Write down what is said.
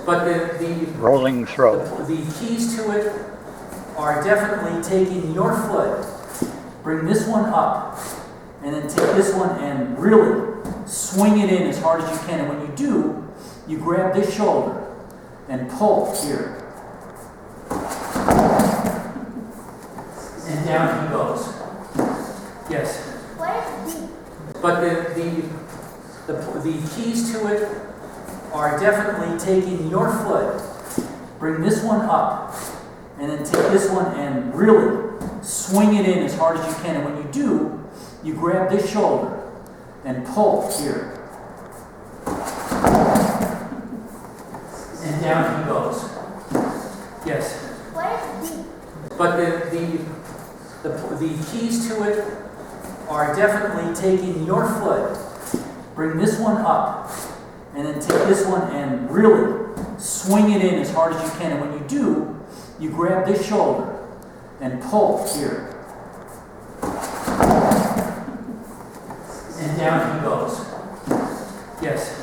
But the rolling throw. The keys to it are definitely taking your foot, bring this one up, and then take this one and really swing it in as hard as you can. And when you do, you grab this shoulder and pull here. And down he goes. Yes. But the keys to it are definitely taking your foot, bring this one up, and then take this one and really swing it in as hard as you can. And when you do, you grab this shoulder and pull here. And down he goes. Yes. But the keys to it are definitely taking your foot, bring this one up, and then take this one and really swing it in as hard as you can. And when you do, you grab this shoulder and pull here. And down he goes. Yes.